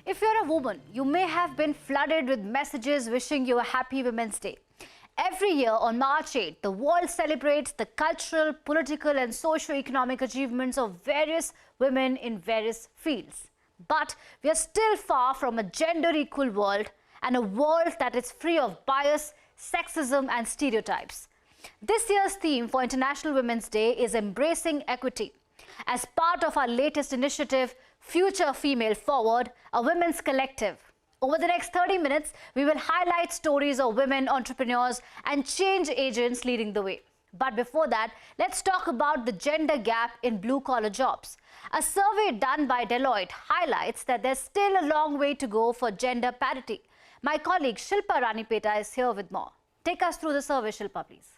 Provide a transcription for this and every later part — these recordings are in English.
If you're a woman, you may have been flooded with messages wishing you a happy Women's Day. Every year on March 8, the world celebrates the cultural, political and socio-economic achievements of various women in various fields. But we are still far from a gender-equal world and a world that is free of bias, sexism and stereotypes. This year's theme for International Women's Day is Embracing Equity. As part of our latest initiative, Future Female Forward, a women's collective. Over the next 30 minutes, we will highlight stories of women entrepreneurs and change agents leading the way. But before that, let's talk about the gender gap in blue-collar jobs. A survey done by Deloitte highlights that there's still a long way to go for gender parity. My colleague Shilpa Ranipeta is here with more. Take us through the survey, Shilpa, please.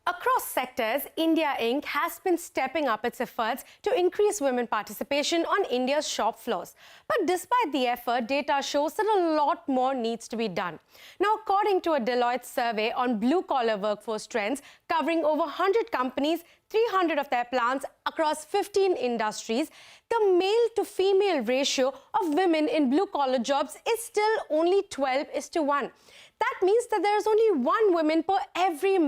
Across sectors, India Inc. has been stepping up its efforts to increase women participation on India's shop floors. But despite the effort, data shows that a lot more needs to be done. Now, according to a Deloitte survey on blue-collar workforce trends covering over 100 companies, 300 of their plants across 15 industries, the male-to-female ratio of women in blue-collar jobs is still only 12:1. That means that there is only one woman per every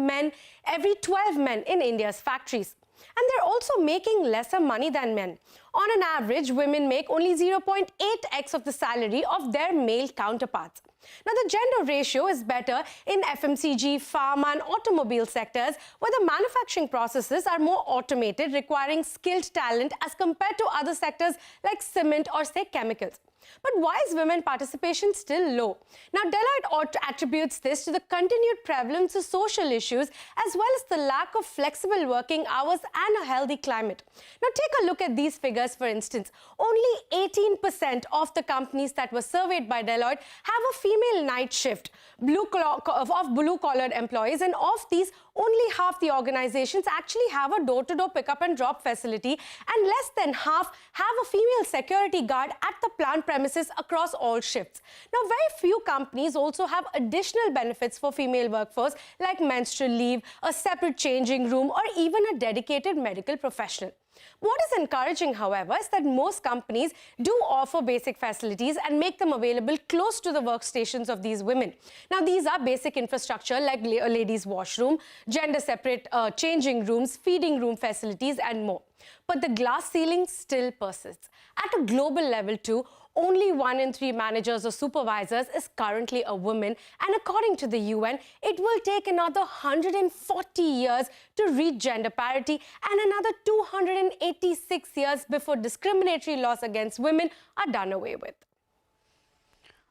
12 men in India's factories. And they're also making lesser money than men. On an average, women make only 0.8x of the salary of their male counterparts. Now, the gender ratio is better in FMCG, pharma and automobile sectors, where the manufacturing processes are more automated, requiring skilled talent as compared to other sectors like cement or, say, chemicals. But why is women participation still low? Now, Deloitte attributes this to the continued prevalence of social issues as well as the lack of flexible working hours and a healthy climate. Now, take a look at these figures, for instance. Only 18% of the companies that were surveyed by Deloitte have a female night shift of blue-collar employees, and of these, only half the organizations actually have a door-to-door pickup and drop facility, and less than half have a female security guard at the plant premises across all shifts. Now, very few companies also have additional benefits for female workforce like menstrual leave, a separate changing room, or even a dedicated medical professional. What is encouraging, however, is that most companies do offer basic facilities and make them available close to the workstations of these women. Now, these are basic infrastructure like a ladies' washroom, gender-separate changing rooms, feeding room facilities, and more. But the glass ceiling still persists. At a global level, too, only 1 in 3 managers or supervisors is currently a woman, and according to the UN, it will take another 140 years to reach gender parity and another 286 years before discriminatory laws against women are done away with.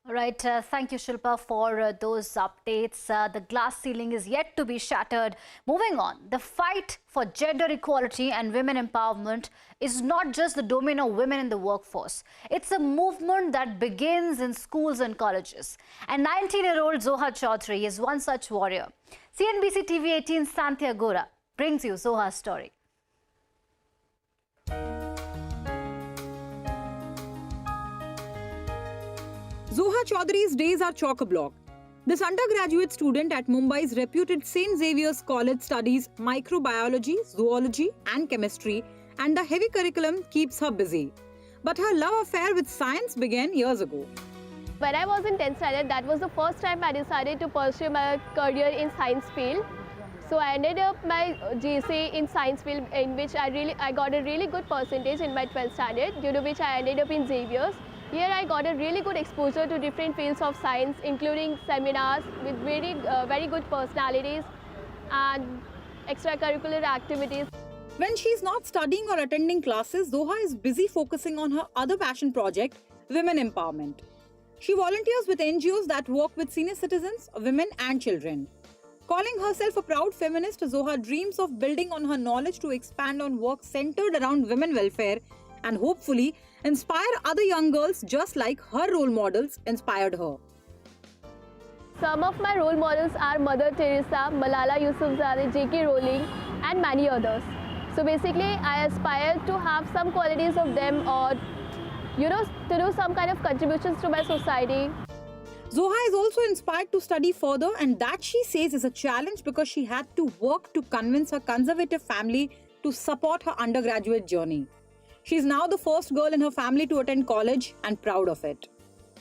All right, thank you, Shilpa, for those updates. The glass ceiling is yet to be shattered. Moving on, the fight for gender equality and women empowerment is not just the domain of women in the workforce. It's a movement that begins in schools and colleges. And 19-year-old Zoha Chaudhary is one such warrior. CNBC-TV18 Santhya Gora brings you Zoha's story. Zoha Chaudhary's days are chock-a-block. This undergraduate student at Mumbai's reputed St. Xavier's College studies microbiology, zoology and chemistry, and the heavy curriculum keeps her busy. But her love affair with science began years ago. When I was in 10th standard, that was the first time I decided to pursue my career in science field. So I ended up my GCSE in science field, in which I got a really good percentage in my 12th standard, due to which I ended up in Xavier's. Here I got a really good exposure to different fields of science, including seminars with very good personalities and extracurricular activities. When she's not studying or attending classes, Zoha is busy focusing on her other passion project, women empowerment. She volunteers with NGOs that work with senior citizens, women and children. Calling herself a proud feminist, Zoha dreams of building on her knowledge to expand on work centered around women welfare and hopefully inspire other young girls just like her role models inspired her. Some of my role models are Mother Teresa, Malala Yousafzai, J.K. Rowling and many others. So basically, I aspire to have some qualities of them, or to do some kind of contributions to my society. Zoha is also inspired to study further, and that she says is a challenge because she had to work to convince her conservative family to support her undergraduate journey. She's now the first girl in her family to attend college and proud of it.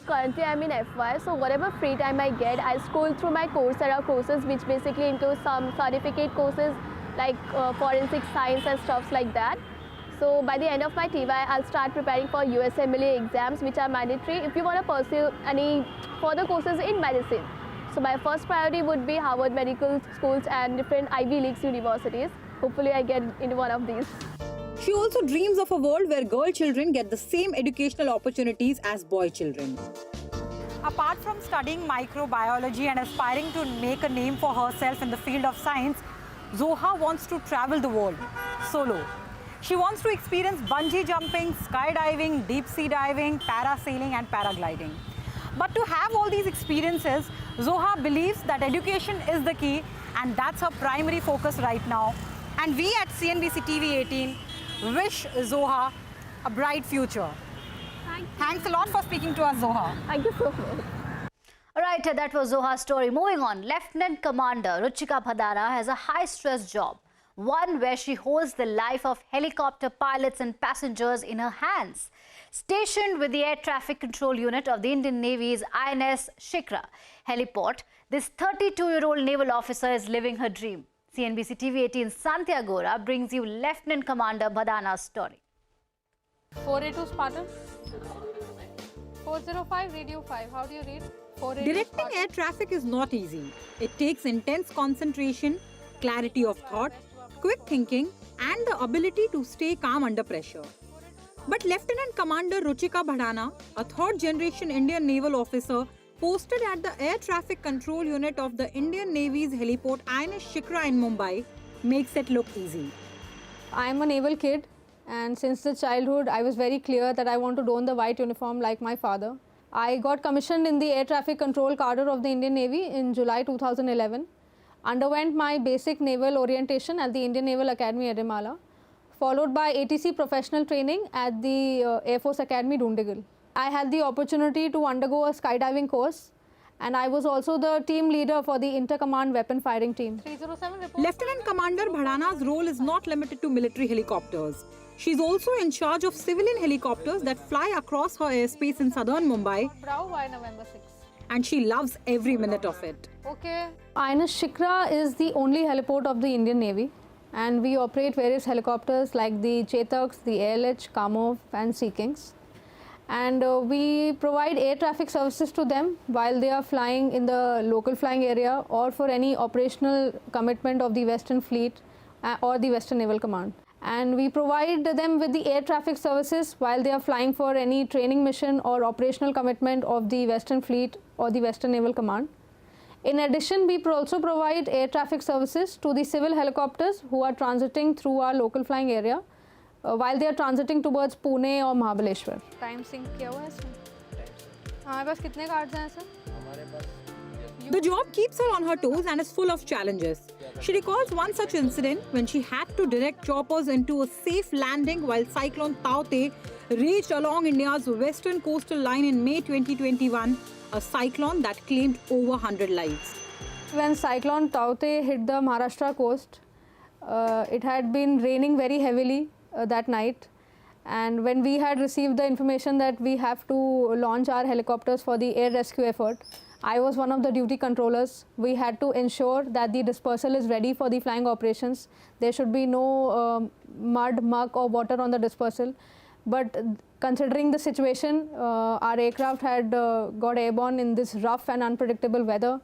Currently, I'm in FY, so whatever free time I get, I scroll through my Coursera courses, which basically include some certificate courses like forensic science and stuff like that. So by the end of my TY, I'll start preparing for USMLE exams, which are mandatory if you want to pursue any further courses in medicine. So my first priority would be Harvard Medical Schools and different Ivy League universities. Hopefully, I get into one of these. She also dreams of a world where girl children get the same educational opportunities as boy children. Apart from studying microbiology and aspiring to make a name for herself in the field of science, Zoha wants to travel the world solo. She wants to experience bungee jumping, skydiving, deep sea diving, parasailing and paragliding. But to have all these experiences, Zoha believes that education is the key, and that's her primary focus right now. And we at CNBC-TV18 wish Zoha a bright future. Thanks a lot for speaking to us, Zoha. Thank you so much. All right, that was Zoha's story. Moving on, Lieutenant Commander Ruchika Bhadana has a high-stress job, one where she holds the life of helicopter pilots and passengers in her hands. Stationed with the Air Traffic Control Unit of the Indian Navy's INS Shikra heliport, this 32-year-old naval officer is living her dream. CNBC-TV18 Santya Gora brings you Lieutenant Commander Bhadana's story. 482 Spartan. 405 Radio 5. How do you read? 482 Directing Spartan. air traffic is not easy. It takes intense concentration, clarity of thought, quick thinking, and the ability to stay calm under pressure. But Lieutenant Commander Ruchika Bhadana, a third-generation Indian naval officer posted at the Air Traffic Control Unit of the Indian Navy's heliport INS Shikra in Mumbai, makes it look easy. I am a naval kid, and since the childhood, I was very clear that I want to don the white uniform like my father. I got commissioned in the Air Traffic Control Cadre of the Indian Navy in July 2011, underwent my basic naval orientation at the Indian Naval Academy, Edimala, followed by ATC professional training at the Air Force Academy, Dundigal. I had the opportunity to undergo a skydiving course, and I was also the team leader for the Inter-Command Weapon Firing Team. 307 report. Lieutenant Commander Bhadana's role is not limited to military helicopters. She's also in charge of civilian helicopters that fly across her airspace in southern Mumbai, Bravo by November 6. and she loves every minute of it. Okay. INS Shikra is the only heliport of the Indian Navy, and we operate various helicopters like the Chetaks, the ALH, Kamov, and Sea Kings. And we provide air traffic services to them while they are flying in the local flying area or for any operational commitment of the Western Fleet or the Western Naval Command. And we provide them with the air traffic services while they are flying for any training mission or operational commitment of the Western Fleet or the Western Naval Command. In addition, we also provide air traffic services to the civil helicopters who are transiting through our local flying area while they are transiting towards Pune or Mahabaleshwar. Time sync किया हुआ है इसमें? हमारे पास कितने cards हैं sir? The job keeps her on her toes and is full of challenges. She recalls one such incident when she had to direct choppers into a safe landing while Cyclone Taute raged along India's western coastal line in May 2021, a cyclone that claimed over 100 lives. When Cyclone Taute hit the Maharashtra coast, it had been raining very heavily that night, and when we had received the information that we have to launch our helicopters for the air rescue effort, I was one of the duty controllers. We had to ensure that the dispersal is ready for the flying operations. There should be no mud, muck or water on the dispersal. But considering the situation, our aircraft had got airborne in this rough and unpredictable weather,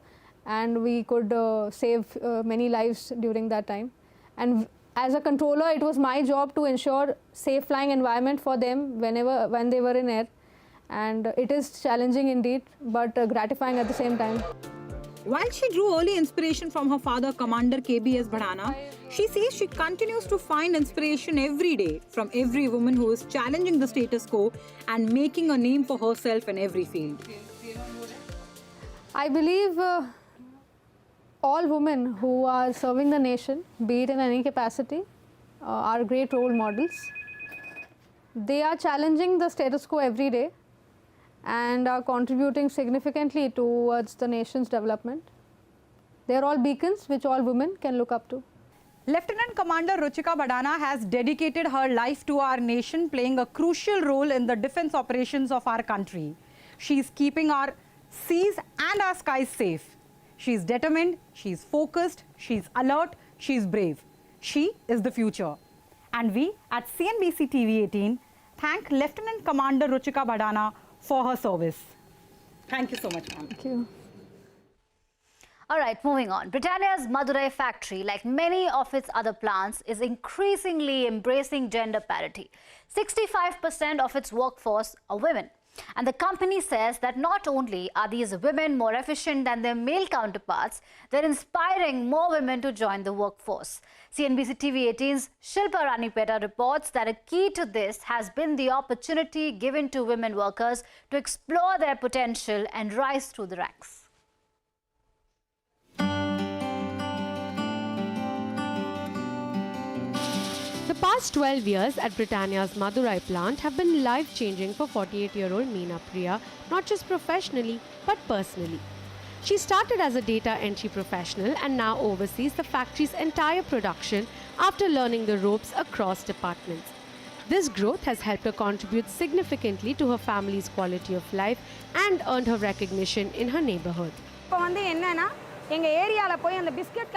and we could save many lives during that time. And as a controller, it was my job to ensure safe flying environment for them when they were in air. And it is challenging indeed, but gratifying at the same time. While she drew early inspiration from her father, Commander KBS Bhadana, she says she continues to find inspiration every day from every woman who is challenging the status quo and making a name for herself in every field. I believe all women who are serving the nation, be it in any capacity, are great role models. They are challenging the status quo every day and are contributing significantly towards the nation's development. They are all beacons which all women can look up to. Lieutenant Commander Ruchika Bhadana has dedicated her life to our nation, playing a crucial role in the defense operations of our country. She is keeping our seas and our skies safe. She is determined, she is focused, she is alert, she is brave. She is the future. And we at CNBC-TV18 thank Lieutenant Commander Ruchika Bhadana for her service. Thank you so much, ma'am. Thank you. All right, moving on. Britannia's Madurai factory, like many of its other plants, is increasingly embracing gender parity. 65% of its workforce are women. And the company says that not only are these women more efficient than their male counterparts, they're inspiring more women to join the workforce. CNBC-TV18's Shilpa Ranipeta reports that a key to this has been the opportunity given to women workers to explore their potential and rise through the ranks. The past 12 years at Britannia's Madurai plant have been life-changing for 48-year-old Meena Priya, not just professionally, but personally. She started as a data entry professional and now oversees the factory's entire production after learning the ropes across departments. This growth has helped her contribute significantly to her family's quality of life and earned her recognition in her neighborhood.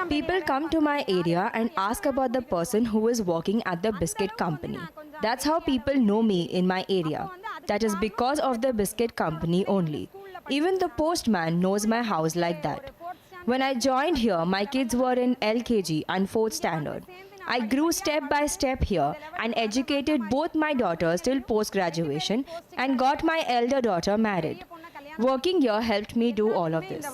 People come to my area and ask about the person who is working at the biscuit company. That's how people know me in my area. That is because of the biscuit company only. Even the postman knows my house like that. When I joined here, my kids were in LKG and 4th standard. I grew step by step here and educated both my daughters till post-graduation and got my elder daughter married. Working here helped me do all of this.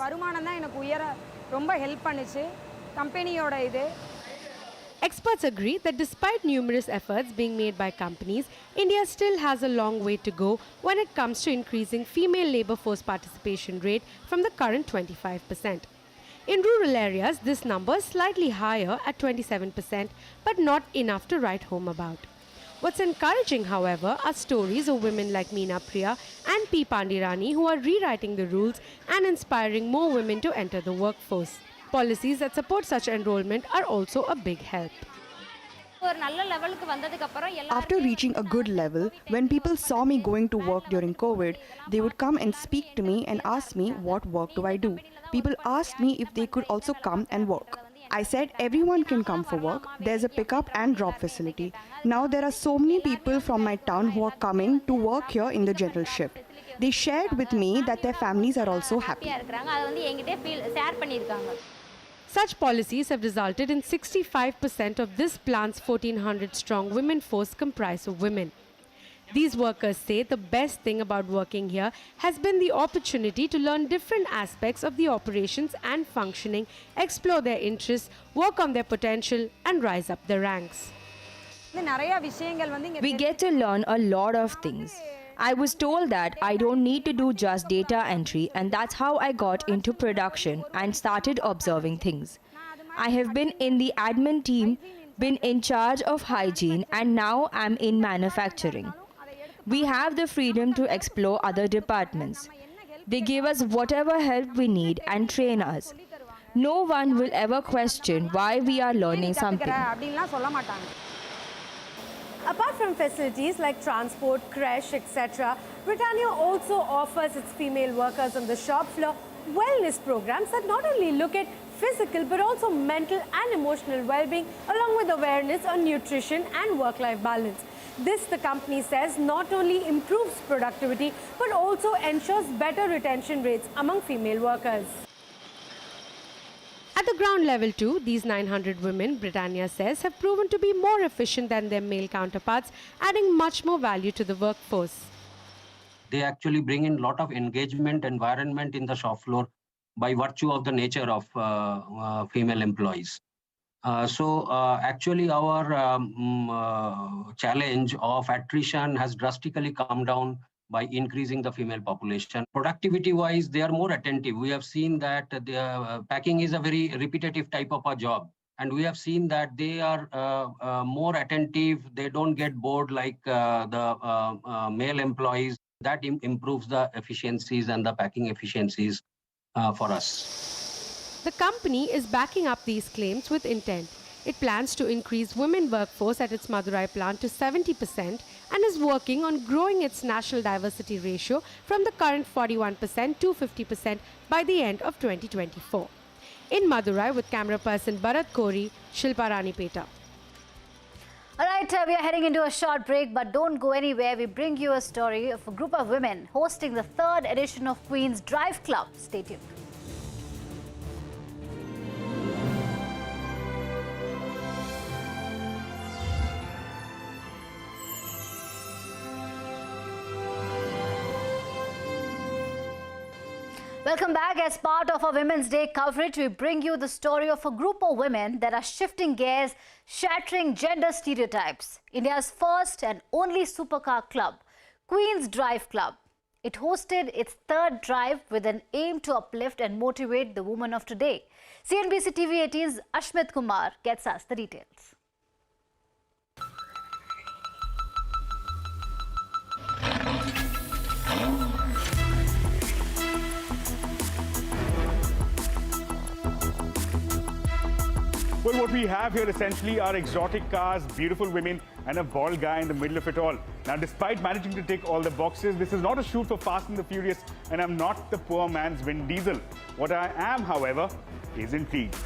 Experts agree that despite numerous efforts being made by companies, India still has a long way to go when it comes to increasing female labour force participation rate from the current 25%. In rural areas, this number is slightly higher at 27%, but not enough to write home about. What's encouraging, however, are stories of women like Meena Priya and P. Pandirani who are rewriting the rules and inspiring more women to enter the workforce. Policies that support such enrollment are also a big help. After reaching a good level, when people saw me going to work during COVID, they would come and speak to me and ask me what work do I do. People asked me if they could also come and work. I said everyone can come for work. There's a pickup and drop facility. Now there are so many people from my town who are coming to work here in the general shift. They shared with me that their families are also happy. Such policies have resulted in 65% of this plant's 1,400-strong women force comprised of women. These workers say the best thing about working here has been the opportunity to learn different aspects of the operations and functioning, explore their interests, work on their potential and rise up the ranks. We get to learn a lot of things. I was told that I don't need to do just data entry, and that's how I got into production and started observing things. I have been in the admin team, been in charge of hygiene, and now I'm in manufacturing. We have the freedom to explore other departments. They give us whatever help we need and train us. No one will ever question why we are learning something. Apart from facilities like transport, creche, etc., Britannia also offers its female workers on the shop floor wellness programs that not only look at physical but also mental and emotional well-being, along with awareness on nutrition and work-life balance. This, the company says, not only improves productivity but also ensures better retention rates among female workers. At the ground level too, these 900 women, Britannia says, have proven to be more efficient than their male counterparts, adding much more value to the workforce. They actually bring in a lot of engagement environment in the shop floor by virtue of the nature of female employees. Actually our challenge of attrition has drastically come down by increasing the female population. Productivity-wise, they are more attentive. We have seen that the packing is a very repetitive type of a job. And we have seen that they are more attentive. They don't get bored like the male employees. That improves the efficiencies and the packing efficiencies for us. The company is backing up these claims with intent. It plans to increase women workforce at its Madurai plant to 70% and is working on growing its national diversity ratio from the current 41% to 50% by the end of 2024. In Madurai with camera person Bharat Kori, Shilpa Ranipeta. All right, we are heading into a short break, but don't go anywhere. We bring you a story of a group of women hosting the 3rd edition of Queen's Drive Club. Stay tuned. Welcome back. As part of our Women's Day coverage, we bring you the story of a group of women that are shifting gears, shattering gender stereotypes. India's first and only supercar club, Queen's Drive Club. It hosted its 3rd drive with an aim to uplift and motivate the women of today. CNBC-TV18's Ashmit Kumar gets us the details. Well, what we have here essentially are exotic cars, beautiful women, and a bald guy in the middle of it all. Now, despite managing to tick all the boxes, this is not a shoot for Fast and the Furious, and I'm not the poor man's Vin Diesel. What I am, however, is intrigued.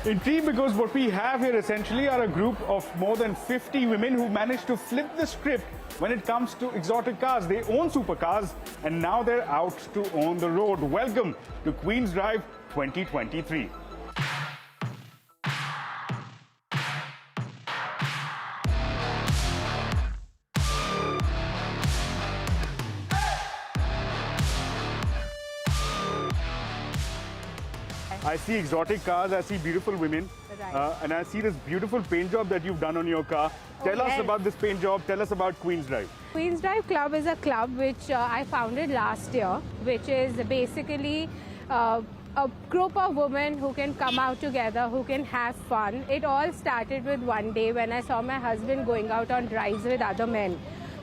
Intrigued because what we have here essentially are a group of more than 50 women who managed to flip the script when it comes to exotic cars. They own supercars, and now they're out to own the road. Welcome to Queen's Drive 2023. I see exotic cars, I see beautiful women, and I see this beautiful paint job that you've done on your car. Tell us about this paint job, tell us about Queen's Drive. Queen's Drive Club is a club which I founded last year, which is basically a group of women who can come out together, who can have fun. It all started with one day when I saw my husband going out on drives with other men.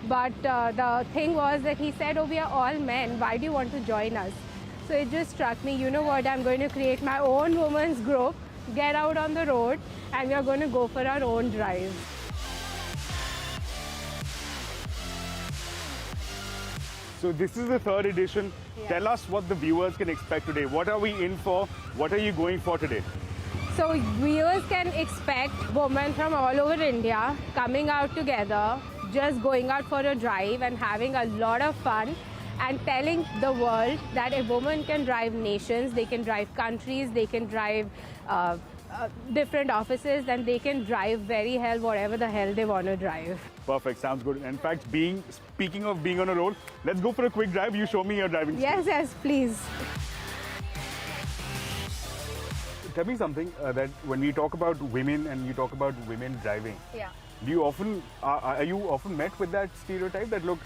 But the thing was that he said, oh, we are all men, why do you want to join us? So it just struck me, you know what, I'm going to create my own women's group, get out on the road, and we are going to go for our own drives. So this is the 3rd edition. Yeah. Tell us what the viewers can expect today. What are we in for? What are you going for today? So viewers can expect women from all over India coming out together, just going out for a drive and having a lot of fun, and telling the world that a woman can drive nations, they can drive countries, they can drive different offices, and they can drive very hell, whatever the hell they want to drive. Perfect, sounds good. In fact, speaking of being on a road, let's go for a quick drive. You show me your driving skills. Yes, please. Tell me something that when we talk about women and you talk about women driving, do you often, are you often met with that stereotype that, look,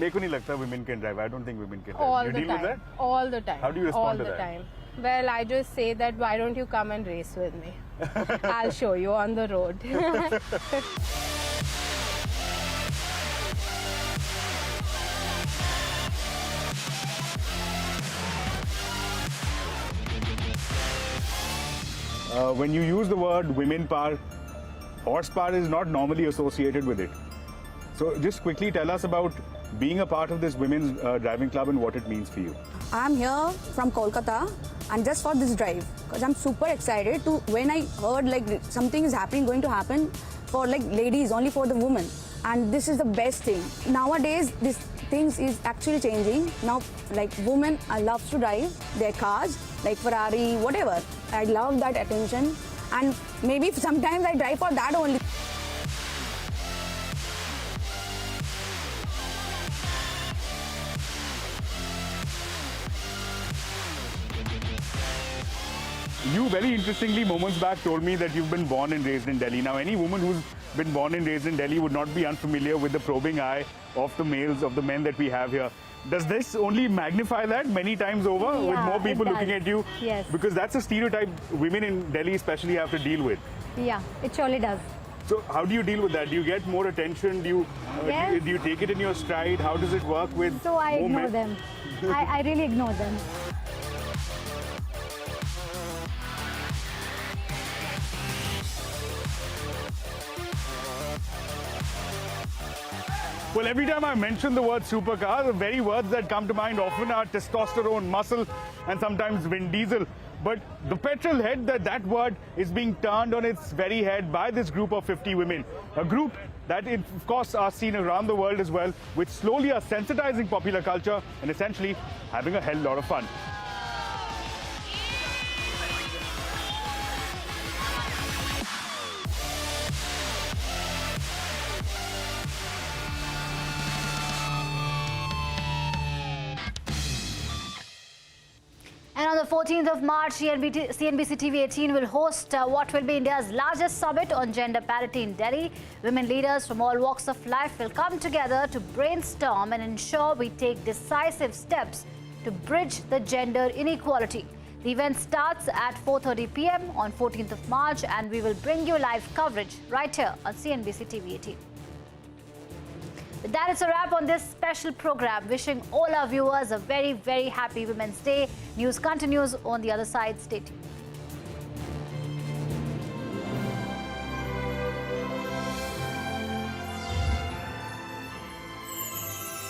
मेरे को नहीं लगता women can drive. I don't think women can drive. You deal with that? All the time. How do you respond to that? All the time. Well, I just say that, why don't you come and race with me? I'll show you on the road. When you use the word women power, horsepower is not normally associated with it. So just quickly tell us about being a part of this women's driving club and what it means for you. I'm here from Kolkata and just for this drive because I'm super excited to when I heard like something is happening, going to happen for like ladies, only for the women. And this is the best thing. Nowadays, this things is actually changing. Now, like women love to drive their cars, like Ferrari, whatever. I love that attention. And maybe sometimes I drive for that only. You very interestingly moments back told me that you've been born and raised in Delhi. Now, any woman who's been born and raised in Delhi would not be unfamiliar with the probing eye of the males, of the men that we have here. Does this only magnify that many times over with more people looking at you? Yes. Because that's a stereotype women in Delhi especially have to deal with. Yeah, it surely does. So how do you deal with that? Do you get more attention? Do you, Yes. do you take it in your stride? How does it work with So I more ignore men? them. I really ignore them. Well, every time I mention the word supercar, the very words that come to mind often are testosterone, muscle, and sometimes Vin Diesel. But the Petrolhead, that word is being turned on its very head by this group of 50 women. A group that, of course, are seen around the world as well, which slowly are sensitizing popular culture and essentially having a hell lot of fun. And on the 14th of March, CNBC-TV18 will host what will be India's largest summit on gender parity in Delhi. Women leaders from all walks of life will come together to brainstorm and ensure we take decisive steps to bridge the gender inequality. The event starts at 4:30 p.m. on 14th of March, and we will bring you live coverage right here on CNBC-TV18. With that, it's a wrap on this special program. Wishing all our viewers a very, very happy Women's Day. News continues on the other side. Stay tuned.